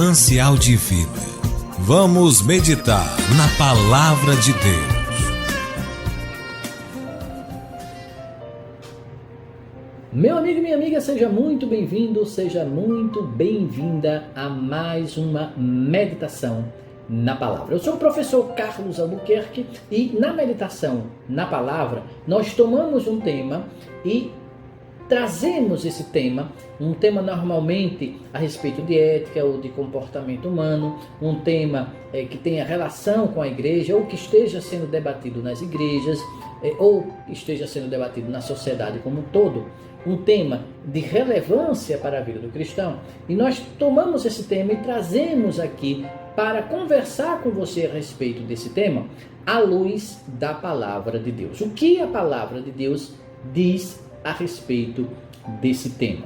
Manancial de Vida. Vamos meditar na Palavra de Deus. Meu amigo e minha amiga, seja muito bem-vindo, seja muito bem-vinda a mais uma meditação na Palavra. Eu sou o professor Carlos Albuquerque e na meditação na Palavra nós tomamos um tema e trazemos esse tema, um tema normalmente a respeito de ética ou de comportamento humano, um tema que tenha relação com a igreja ou que esteja sendo debatido nas igrejas ou esteja sendo debatido na sociedade como um todo, um tema de relevância para a vida do cristão. E nós tomamos esse tema e trazemos aqui para conversar com você a respeito desse tema à luz da Palavra de Deus. O que a Palavra de Deus diz a respeito desse tema.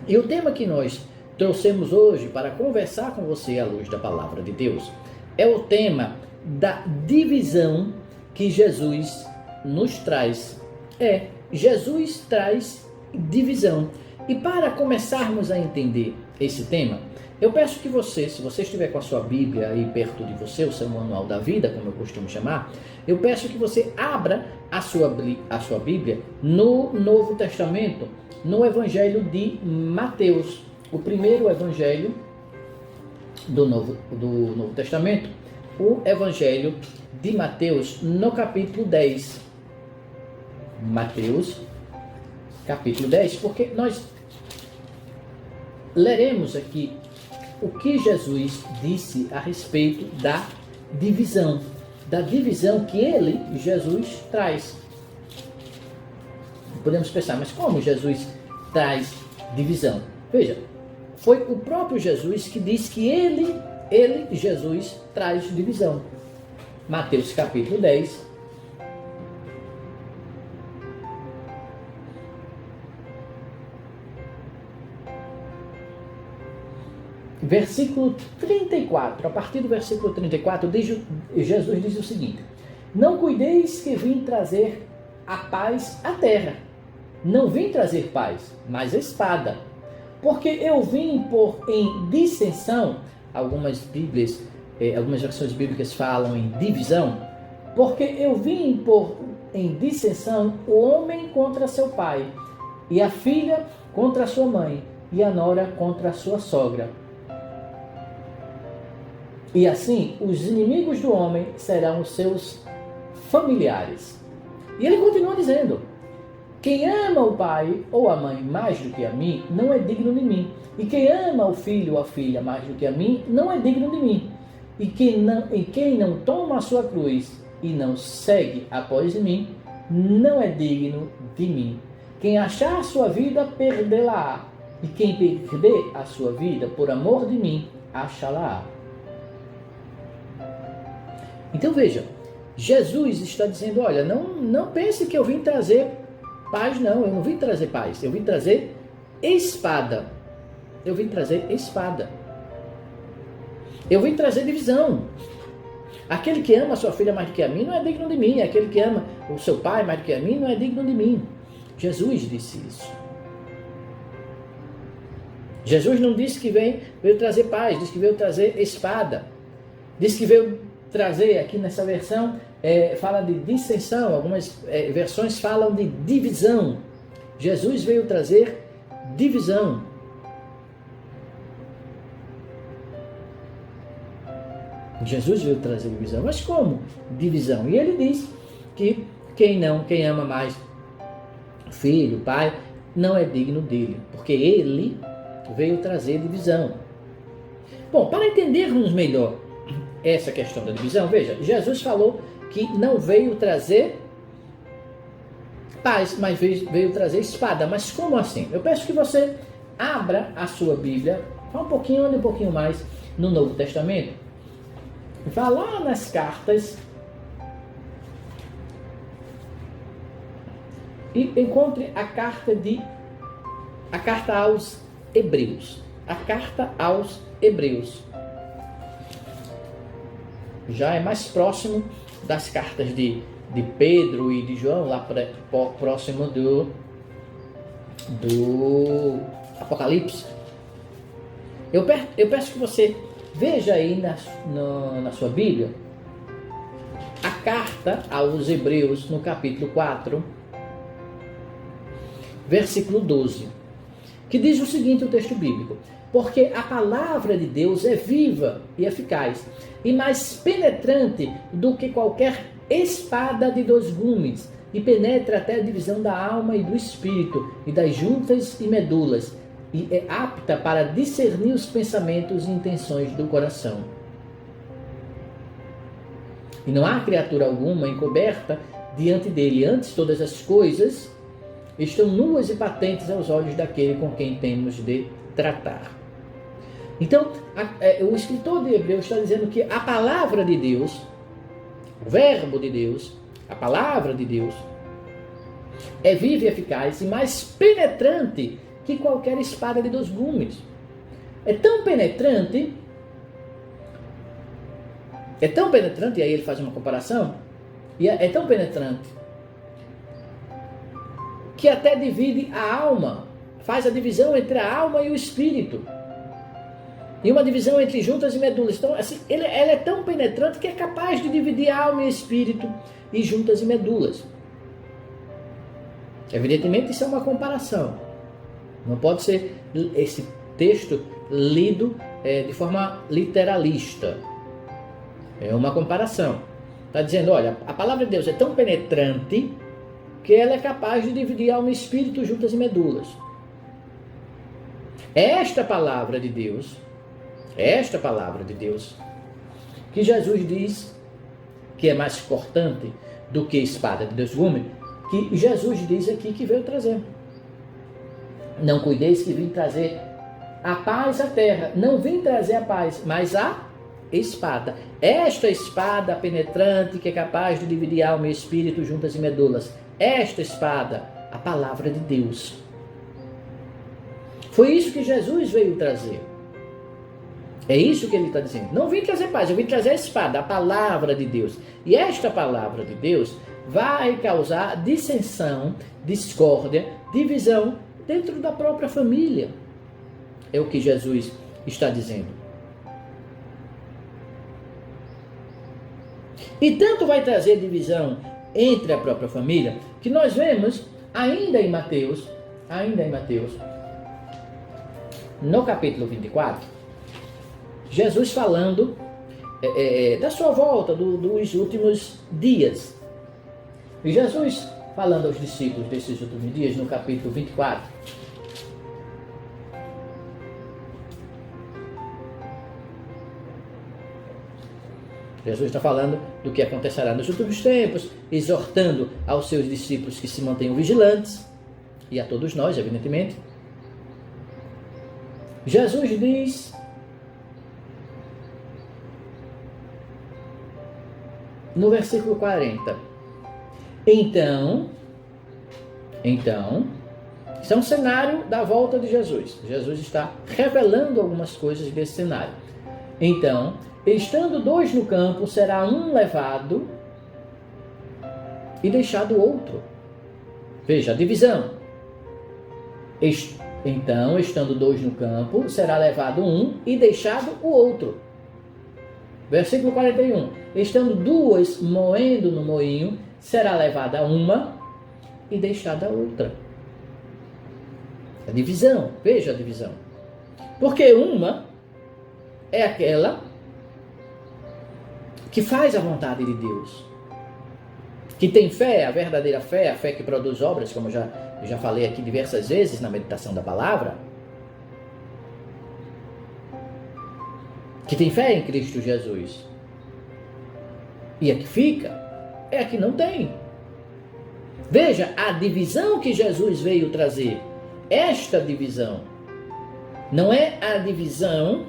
E o tema que nós trouxemos hoje para conversar com você à luz da Palavra de Deus é o tema da divisão que Jesus nos traz. Jesus traz divisão. E para começarmos a entender esse tema, eu peço que você, se você estiver com a sua Bíblia aí perto de você, o seu manual da vida, como eu costumo chamar, eu peço que você abra a sua Bíblia no Novo Testamento, no Evangelho de Mateus, o primeiro Evangelho do Novo Testamento, o Evangelho de Mateus, no capítulo 10. Mateus, capítulo 10, porque nós leremos aqui o que Jesus disse a respeito da divisão que Jesus, traz. Podemos pensar, mas como Jesus traz divisão? Veja, foi o próprio Jesus que disse que Jesus, traz divisão. Mateus capítulo 10, versículo 34, a partir do versículo 34, Jesus diz o seguinte: não cuideis que vim trazer a paz à terra. Não vim trazer paz, mas a espada. Porque eu vim pôr em dissensão, algumas versões bíblicas falam em divisão, porque eu vim pôr em dissensão o homem contra seu pai, e a filha contra a sua mãe, e a nora contra a sua sogra. E assim, os inimigos do homem serão os seus familiares. E ele continua dizendo: quem ama o pai ou a mãe mais do que a mim, não é digno de mim. E quem ama o filho ou a filha mais do que a mim, não é digno de mim. E quem não toma a sua cruz e não segue após de mim, não é digno de mim. Quem achar a sua vida, perdê-la-á. E quem perder a sua vida por amor de mim, achá-la-á. Então veja, Jesus está dizendo: olha, não pense que eu vim trazer paz, não. Eu não vim trazer paz, eu vim trazer espada. Eu vim trazer espada. Eu vim trazer divisão. Aquele que ama a sua filha mais do que a mim não é digno de mim. Aquele que ama o seu pai mais do que a mim não é digno de mim. Jesus disse isso. Jesus não disse que veio trazer paz, disse que veio trazer espada. Disse que veio trazer, aqui nessa versão, fala de dissensão, algumas versões falam de divisão. Jesus veio trazer divisão. Jesus veio trazer divisão. Mas como divisão? E ele diz que quem ama mais filho, pai, não é digno dele, porque ele veio trazer divisão. Bom, para entendermos melhor essa questão da divisão, veja, Jesus falou que não veio trazer paz, mas veio trazer espada. Mas como assim? Eu peço que você abra a sua Bíblia, ande um pouquinho mais no Novo Testamento, vá lá nas cartas e encontre a carta aos Hebreus. A carta aos Hebreus. Já é mais próximo das cartas de Pedro e de João, lá próximo do Apocalipse. Eu peço que você veja aí na sua Bíblia a carta aos Hebreus, no capítulo 4, versículo 12, que diz o seguinte, o texto bíblico: porque a palavra de Deus é viva e eficaz, e mais penetrante do que qualquer espada de 2 gumes, e penetra até a divisão da alma e do espírito, e das juntas e medulas, e é apta para discernir os pensamentos e intenções do coração. E não há criatura alguma encoberta diante dele. Antes, todas as coisas estão nuas e patentes aos olhos daquele com quem temos de tratar. Então, o escritor de Hebreus está dizendo que a palavra de Deus, o verbo de Deus, a palavra de Deus, é viva e eficaz e mais penetrante que qualquer espada de 2 gumes. É tão penetrante, e aí ele faz uma comparação, e é tão penetrante que até divide a alma, faz a divisão entre a alma e o espírito, e uma divisão entre juntas e medulas. Então, assim, ela é tão penetrante que é capaz de dividir a alma e espírito, e juntas e medulas. Evidentemente, isso é uma comparação. Não pode ser esse texto lido de forma literalista. É uma comparação. Está dizendo, olha, a palavra de Deus é tão penetrante que ela é capaz de dividir alma e espírito, juntas e medulas. Esta palavra de Deus, que Jesus diz que é mais cortante do que espada de 2 gumes, que Jesus diz aqui que veio trazer. Não cuideis que vim trazer a paz à terra. Não vim trazer a paz, mas a espada. Esta espada penetrante que é capaz de dividir alma e espírito, juntas e medulas. Esta espada, a palavra de Deus. Foi isso que Jesus veio trazer. É isso que ele está dizendo. Não vim trazer paz, eu vim trazer a espada, a palavra de Deus. E esta palavra de Deus vai causar dissensão, discórdia, divisão dentro da própria família. É o que Jesus está dizendo. E tanto vai trazer divisão entre a própria família, que nós vemos ainda em Mateus, no capítulo 24, Jesus falando da sua volta, dos últimos dias. E Jesus falando aos discípulos desses últimos dias, no capítulo 24, Jesus está falando do que acontecerá nos últimos tempos, exortando aos seus discípulos que se mantenham vigilantes, e a todos nós, evidentemente. Jesus diz, no versículo 40, Então, isso é um cenário da volta de Jesus. Jesus está revelando algumas coisas desse cenário. Então, estando 2 no campo, será um levado e deixado o outro. Veja a divisão. Então, estando 2 no campo, será levado um e deixado o outro. Versículo 41. Estando 2 moendo no moinho, será levada uma e deixada a outra. A divisão. Veja a divisão. Porque uma é aquela que faz a vontade de Deus, que tem fé, a verdadeira fé, a fé que produz obras, como eu já falei aqui diversas vezes na meditação da palavra, que tem fé em Cristo Jesus. E a que fica é a que não tem. Veja a divisão que Jesus veio trazer. Esta divisão não é a divisão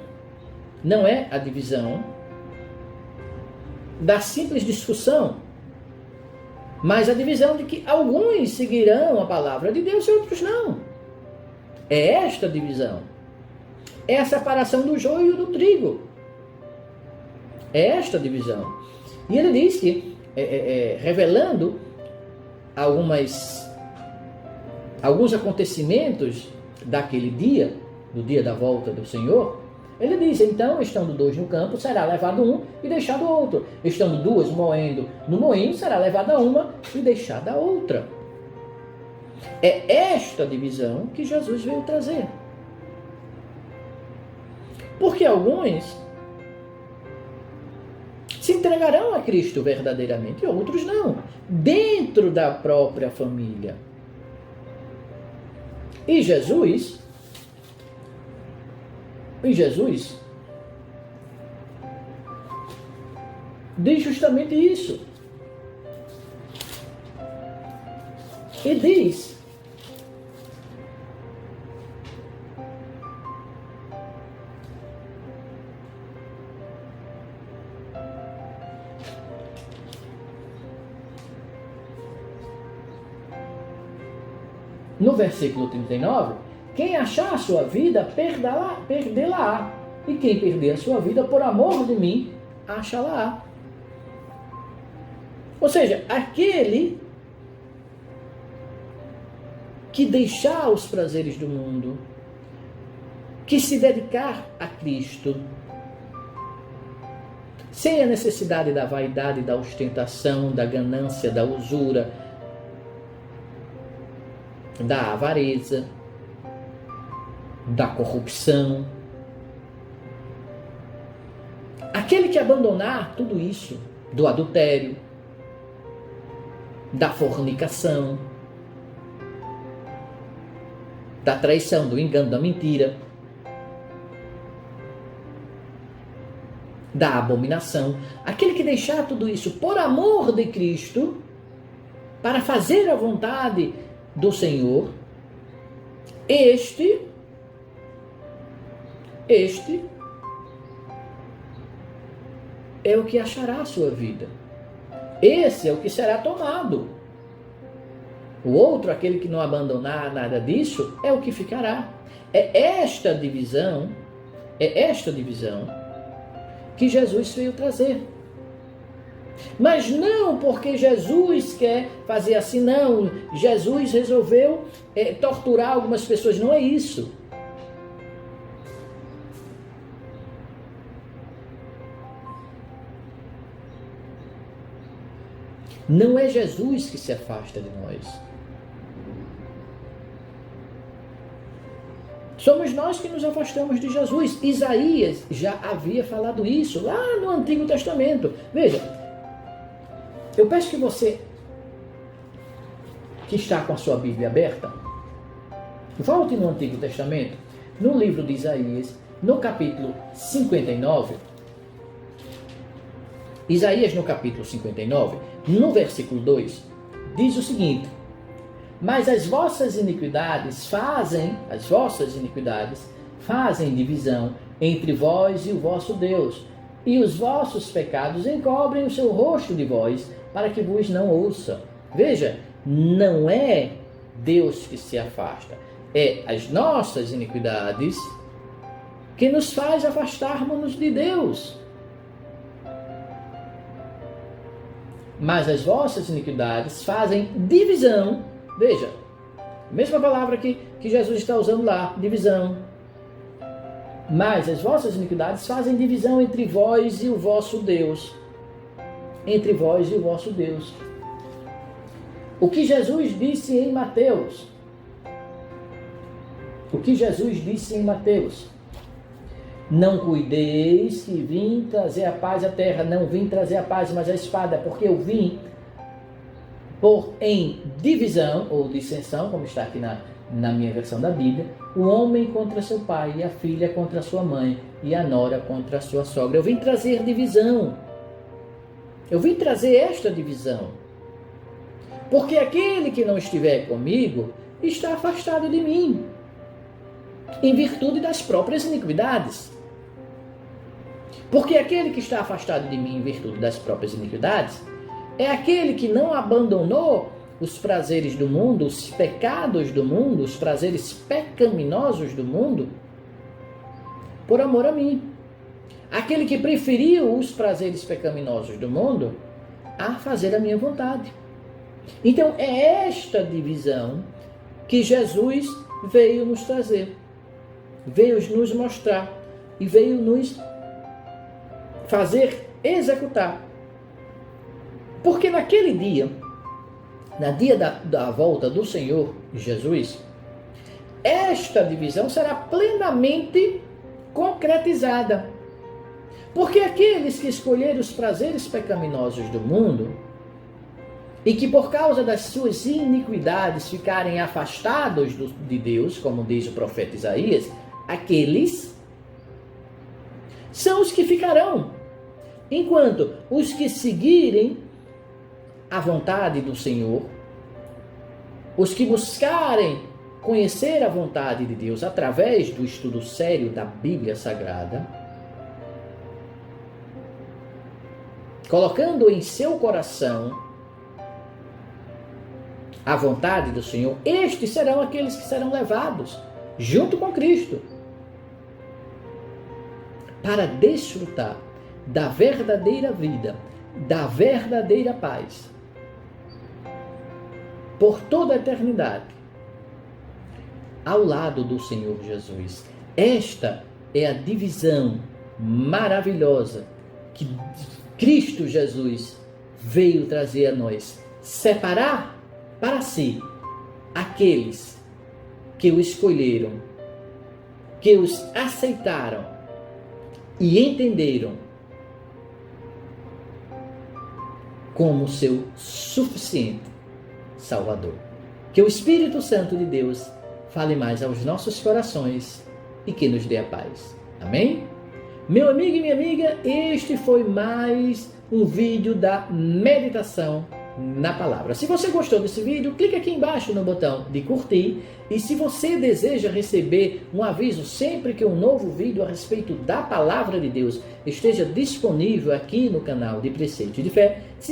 da simples discussão, mas a divisão de que alguns seguirão a palavra de Deus e outros não. É esta divisão. É a separação do joio do trigo. É esta divisão. E ele diz que, revelando alguns acontecimentos daquele dia, do dia da volta do Senhor, Ele diz, então, estando 2 no campo, será levado um e deixado outro. Estando 2 moendo no moinho, será levada uma e deixada a outra. É esta divisão que Jesus veio trazer. Porque alguns se entregarão a Cristo verdadeiramente e outros não, dentro da própria família. E Jesus diz justamente isso. E diz no versículo 39, quem achar a sua vida, perdê-la-á. E quem perder a sua vida, por amor de mim, achá-la-á. Ou seja, aquele que deixar os prazeres do mundo, que se dedicar a Cristo, sem a necessidade da vaidade, da ostentação, da ganância, da usura, da avareza, da corrupção. Aquele que abandonar tudo isso, do adultério, da fornicação, da traição, do engano, da mentira, da abominação, aquele que deixar tudo isso por amor de Cristo, para fazer a vontade do Senhor, este é o que achará a sua vida. Esse é o que será tomado. O outro, aquele que não abandonar nada disso, é o que ficará. É esta divisão que Jesus veio trazer. Mas não porque Jesus quer fazer assim, não. Jesus resolveu torturar algumas pessoas, não é isso. Não é Jesus que se afasta de nós. Somos nós que nos afastamos de Jesus. Isaías já havia falado isso lá no Antigo Testamento. Veja, eu peço que você, que está com a sua Bíblia aberta, volte no Antigo Testamento, no livro de Isaías, no capítulo 59. Isaías, no capítulo 59, no versículo 2, diz o seguinte: mas as vossas iniquidades fazem divisão entre vós e o vosso Deus, e os vossos pecados encobrem o seu rosto de vós, para que vos não ouça. Veja, não é Deus que se afasta, é as nossas iniquidades que nos faz afastarmos de Deus. Mas as vossas iniquidades fazem divisão. Veja, a mesma palavra que Jesus está usando lá, divisão. Mas as vossas iniquidades fazem divisão entre vós e o vosso Deus. Entre vós e o vosso Deus. O que Jesus disse em Mateus? O que Jesus disse em Mateus? Não cuideis que vim trazer a paz à terra. Não vim trazer a paz, mas a espada, porque eu vim pôr em divisão, ou dissensão, como está aqui na minha versão da Bíblia, o homem contra seu pai, e a filha contra sua mãe, e a nora contra a sua sogra. Eu vim trazer divisão. Eu vim trazer esta divisão. Porque aquele que não estiver comigo está afastado de mim, em virtude das próprias iniquidades. Porque aquele que está afastado de mim em virtude das próprias iniquidades é aquele que não abandonou os prazeres do mundo, os pecados do mundo, os prazeres pecaminosos do mundo, por amor a mim. Aquele que preferiu os prazeres pecaminosos do mundo a fazer a minha vontade. Então é esta divisão que Jesus veio nos trazer, veio nos mostrar. e veio nos fazer executar. Porque naquele dia, no dia da volta do Senhor Jesus, esta divisão será plenamente concretizada. Porque aqueles que escolheram os prazeres pecaminosos do mundo e que por causa das suas iniquidades ficarem afastados de Deus, como diz o profeta Isaías, aqueles são os que ficarão. Enquanto os que seguirem a vontade do Senhor, os que buscarem conhecer a vontade de Deus através do estudo sério da Bíblia Sagrada, colocando em seu coração a vontade do Senhor, estes serão aqueles que serão levados junto com Cristo para desfrutar da verdadeira vida, da verdadeira paz, por toda a eternidade, ao lado do Senhor Jesus. Esta é a divisão maravilhosa que Cristo Jesus veio trazer a nós. Separar para si aqueles que o escolheram, que os aceitaram e entenderam como seu suficiente Salvador. Que o Espírito Santo de Deus fale mais aos nossos corações e que nos dê a paz. Amém? Meu amigo e minha amiga, este foi mais um vídeo da meditação na palavra. Se você gostou desse vídeo, clique aqui embaixo no botão de curtir. E se você deseja receber um aviso sempre que um novo vídeo a respeito da palavra de Deus esteja disponível aqui no canal de Preceitos de Fé, se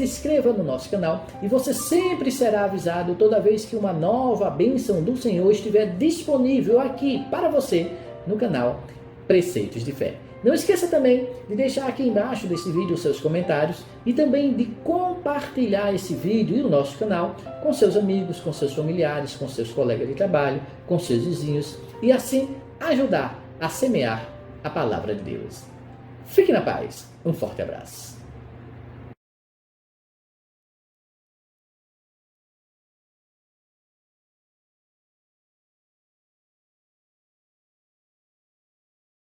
inscreva no nosso canal e você sempre será avisado toda vez que uma nova bênção do Senhor estiver disponível aqui para você no canal Preceitos de Fé. Não esqueça também de deixar aqui embaixo desse vídeo os seus comentários e também de compartilhar esse vídeo e o nosso canal com seus amigos, com seus familiares, com seus colegas de trabalho, com seus vizinhos e assim ajudar a semear a palavra de Deus. Fique na paz. Um forte abraço.